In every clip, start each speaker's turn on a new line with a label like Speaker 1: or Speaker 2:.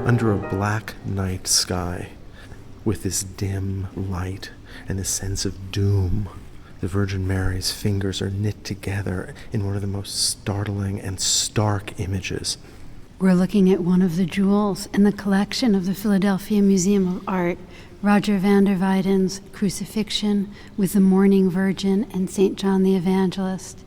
Speaker 1: Under a black night sky, with this dim light and this sense of doom, the Virgin Mary's fingers are knit together in one of the most startling and stark images.
Speaker 2: We're looking at one of the jewels in the collection of the Philadelphia Museum of Art, Roger van der Weyden's Crucifixion with the Mourning Virgin and St. John the Evangelist.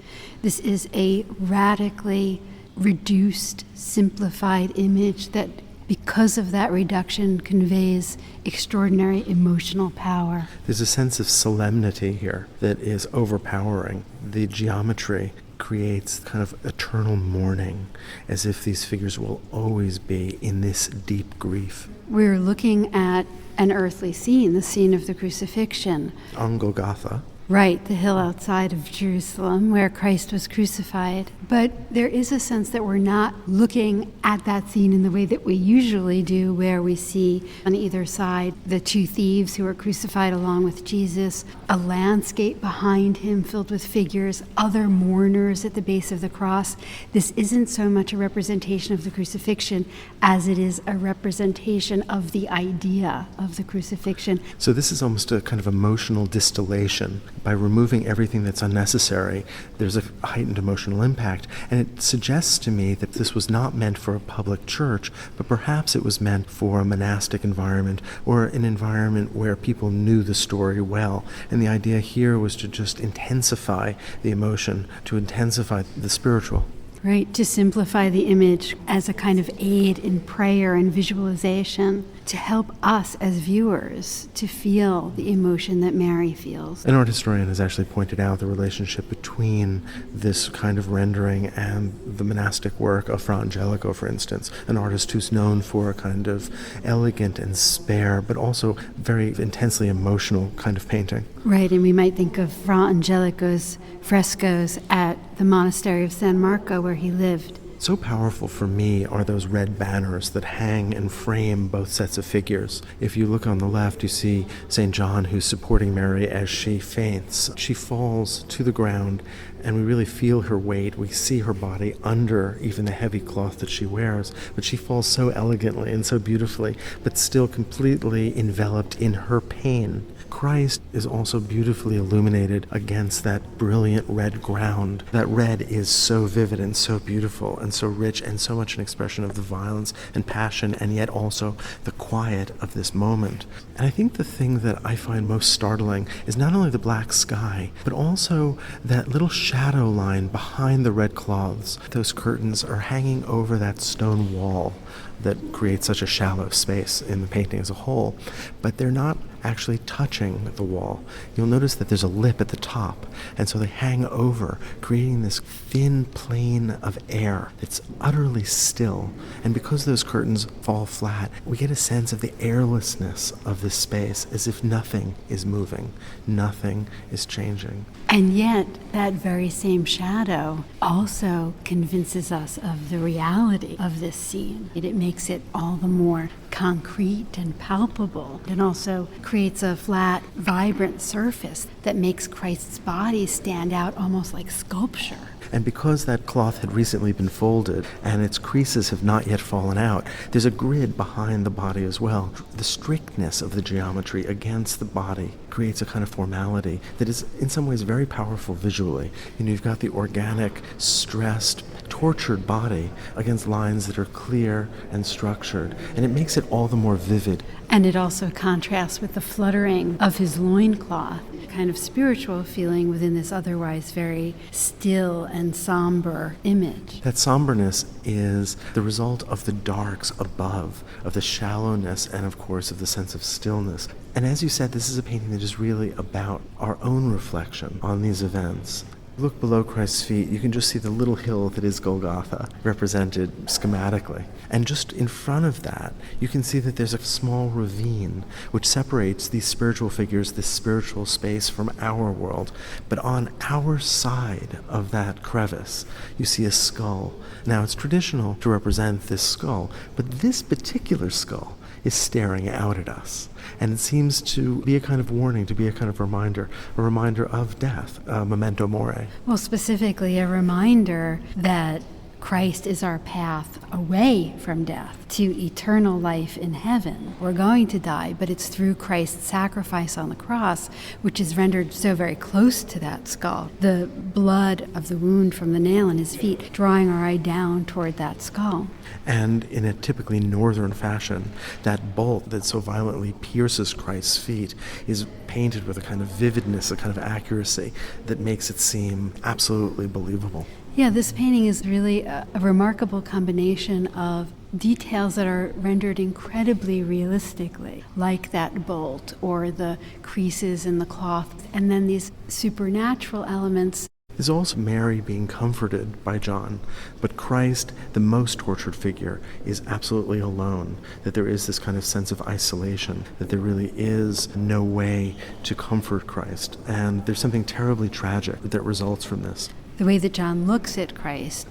Speaker 2: This is a radically reduced, simplified image that, because of that reduction, conveys extraordinary emotional power.
Speaker 1: There's a sense of solemnity here that is overpowering. The geometry creates kind of eternal mourning, as if these figures will always be in this deep grief.
Speaker 2: We're looking at an earthly scene, the scene of the crucifixion.
Speaker 1: On Golgotha.
Speaker 2: Right, the hill outside of Jerusalem where Christ was crucified. But there is a sense that we're not looking at that scene in the way that we usually do, where we see on either side the two thieves who were crucified along with Jesus, a landscape behind him filled with figures, other mourners at the base of the cross. This isn't so much a representation of the crucifixion as it is a representation of the idea of the crucifixion.
Speaker 1: So this is almost a kind of emotional distillation. By removing everything that's unnecessary, there's a heightened emotional impact. And it suggests to me that this was not meant for a public church, but perhaps it was meant for a monastic environment or an environment where people knew the story well. And the idea here was to just intensify the emotion, to intensify the spiritual.
Speaker 2: Right, to simplify the image as a kind of aid in prayer and visualization, to help us as viewers to feel the emotion that Mary feels.
Speaker 1: An art historian has actually pointed out the relationship between this kind of rendering and the monastic work of Fra Angelico, for instance, an artist who's known for a kind of elegant and spare, but also very intensely emotional kind of painting.
Speaker 2: Right, and we might think of Fra Angelico's frescoes at the monastery of San Marco where he lived.
Speaker 1: So powerful for me are those red banners that hang and frame both sets of figures. If you look on the left, you see St. John, who's supporting Mary as she faints. She falls to the ground, and we really feel her weight. We see her body under even the heavy cloth that she wears, but she falls so elegantly and so beautifully, but still completely enveloped in her pain. Christ is also beautifully illuminated against that brilliant red ground. That red is so vivid and so beautiful and so rich and so much an expression of the violence and passion, and yet also the quiet of this moment. And I think the thing that I find most startling is not only the black sky, but also that little shadow line behind the red cloths. Those curtains are hanging over that stone wall that creates such a shallow space in the painting as a whole, but they're not actually touching the wall. You'll notice that there's a lip at the top, and so they hang over, creating this thin plane of air that's utterly still. And because those curtains fall flat, we get a sense of the airlessness of this space, as if nothing is moving, nothing is changing.
Speaker 2: And yet, that very same shadow also convinces us of the reality of this scene. It makes it all the more concrete and palpable, and also creates a flat, vibrant surface that makes Christ's body stand out almost like sculpture.
Speaker 1: And because that cloth had recently been folded and its creases have not yet fallen out, there's a grid behind the body as well. The strictness of the geometry against the body creates a kind of formality that is in some ways very powerful visually. You've got the organic, stressed, tortured body against lines that are clear and structured, and it makes it all the more vivid.
Speaker 2: And it also contrasts with the fluttering of his loincloth, a kind of spiritual feeling within this otherwise very still and somber image.
Speaker 1: That somberness is the result of the darks above, of the shallowness, and of course of the sense of stillness. And as you said, this is a painting that is really about our own reflection on these events. Look below Christ's feet, you can just see the little hill that is Golgotha, represented schematically. And just in front of that, you can see that there's a small ravine which separates these spiritual figures, this spiritual space, from our world. But on our side of that crevice, you see a skull. Now, it's traditional to represent this skull, but this particular skull is staring out at us. And it seems to be a kind of warning, to be a kind of reminder, a reminder of death, a memento mori.
Speaker 2: Well, specifically a reminder that Christ is our path away from death to eternal life in heaven. We're going to die, but it's through Christ's sacrifice on the cross, which is rendered so very close to that skull. The blood of the wound from the nail in his feet drawing our eye down toward that skull.
Speaker 1: And in a typically northern fashion, that bolt that so violently pierces Christ's feet is painted with a kind of vividness, a kind of accuracy that makes it seem absolutely believable.
Speaker 2: Yeah, this painting is really a remarkable combination of details that are rendered incredibly realistically, like that bolt or the creases in the cloth, and then these supernatural elements.
Speaker 1: There's also Mary being comforted by John, but Christ, the most tortured figure, is absolutely alone, that there is this kind of sense of isolation, that there really is no way to comfort Christ, and there's something terribly tragic that results from this.
Speaker 2: The way that John looks at Christ,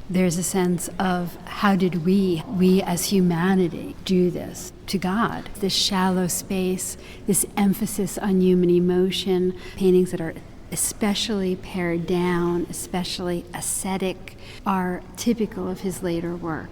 Speaker 2: there's a sense of how did we as humanity do this to God? This shallow space, this emphasis on human emotion, paintings that are especially pared down, especially ascetic, are typical of his later work.